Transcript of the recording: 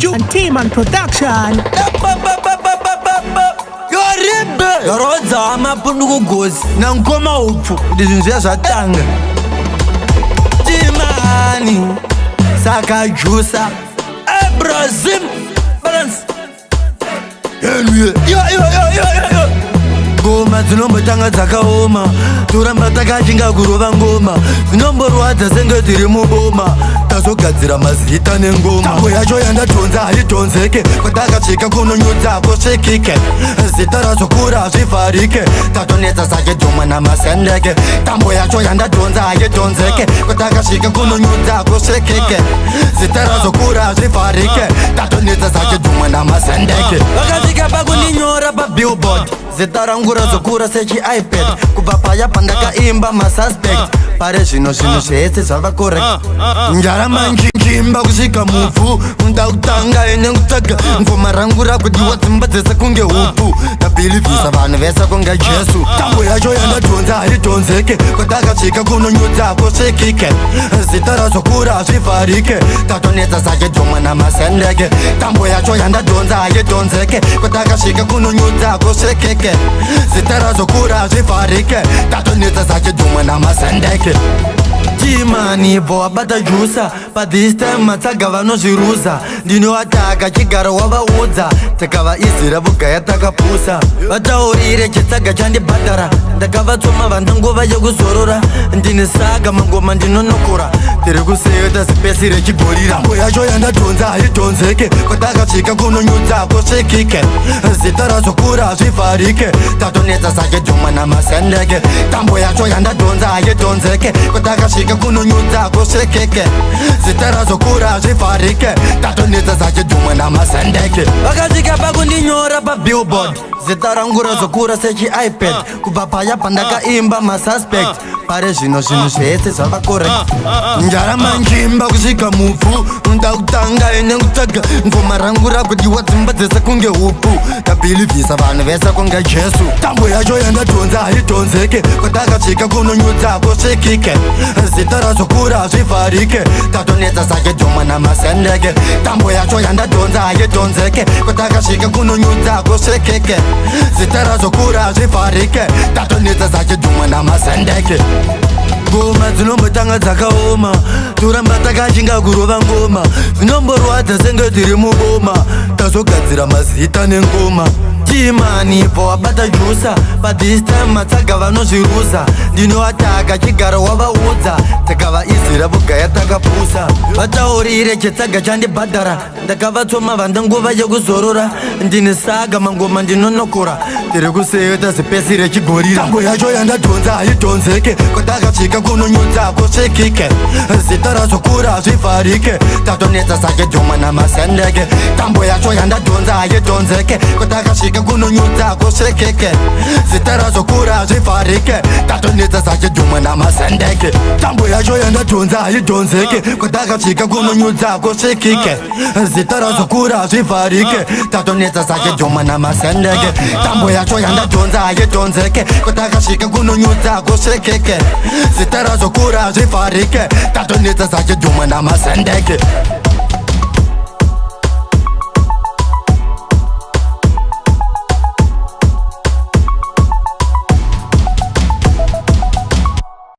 Juju and T-Man Production. Yarodza amapundu kugozi nankoma upfu ndizvinzviya zvatanga Timani saka jusa Brazil balance ngoma dzinombotanga dzakaoma toramba takachinga kurova ngoma dzinomborwadza senge dziri muboma tazogadzira mazita nengoma tambo yacho yandatonza haitonzeke kwatakasvika kunonyudza kusvikike zita razokura hazvivharike tatonetsa sake dhoma namasendeke tambo yacho yandatonza haitonzeke kwatakasvika kunonyudza kusvikike zita razokura hazvivharike tatonetsa sake dhoma namasendeke vakasvika pakundinyora pabillboard zita rangu razokura sechiipad kubva paya pandakaimba masuspect pare zvino zvinhu zvese zvava correct njarama njinjimba kusvika muvhu ndakutanga ene kutsvaga ngoma rangu rakudiwa dzimba dzese kunge hupu ndabilivhisa vanhu vese kunge jesu tambo yacho yandatonza haitonzeke kwatakasvika kunonyudza kusvikike zita razokura hazvivharike tatonetsa sake dhoma namasendeke tambo yacho yandatonza haitonzeke kwatakasvika kunonyudza kusvikike zita razokura hazvivharike tatonetsa sake dhoma namasendeke Timani bvo wabata jusa but this time matsaga vanozviruza ndinovataka chigaro wavaudza takavaizira vugaya takapusa vataurire chitsaga chandibhadhara ndakavatsoma vandangova yekuzorora ndine saga mangoma ndinonokora tiri kuseyota sipesi rechigorira tambo yacho yandatonza haitonzeke kwatakasvika kunonyudza kusvikike zita razokura hazvivharike tatonetsa sake dhoma namasendeke tambo yacho yandatonza haitonzeke kwatakasvika kunonyudza kusvikike zita razokura hazvivharike tatonetsa sake dhoma namasendeke vakasvika pakundinyora pabillboard zita rangu razokura sechiipad kubva paya pandakaimba masuspect pare zvino zvinhu zvese zvava correct njarama njimba kusvika muvhu ndakutanga ene kutsvaga ngoma rangu rakudiwa dzimba dzese kunge hupu ndabilivhisa vanhu vese kunge jesu tambo yacho yandatonza haitonzeke kwatakasvika kunonyudza kusvikike zita razokura hazvivharike tatonetsa sake dhoma namasendeke tambo yacho yandatonza haitonzeke kwatakasvika kunonyudza kusvikike zita razokura hazvivharike tatonetsa sake dhoma namasendeke ngoma dzinombotanga dzakaoma toramba takachinga kurova ngoma dzinomborwadza senge dziri muboma tazogadzira mazita nengoma Timani bvo wabata jusa but this time matsaga vanozviruza ndinovataka chigaro wavaudza takavaizira vugaya takapusa vataurire chitsaga chandibhadhara ndakavatsoma vandangova yekuzorora ndine saga mangoma ndinonokora tiri kuseyota zipesi rechigorira tambo yacho yandatonza haitonzeke kwatakasvika kunonyudza kusvikike zita razokura hazvivharike tatonetsa sake dhoma namasendeke tambo yacho yandatonza haitonzeke kwatakasvika kunonyudza kusvikike zita razokura hazvivharike tatonetsa sake dhoma namasendeke tambo yacho yandatonza haitonzeke kwatakasvika kunonyudza kusvikike zita razokura hazvivharike tatonetsa sake dhoma namasendeke tambo yacho yandatonza haitonzeke kwatakasvika kunonyudza kusvikike zita razokura hazvivharike tatonetsa sake dhoma namasendeke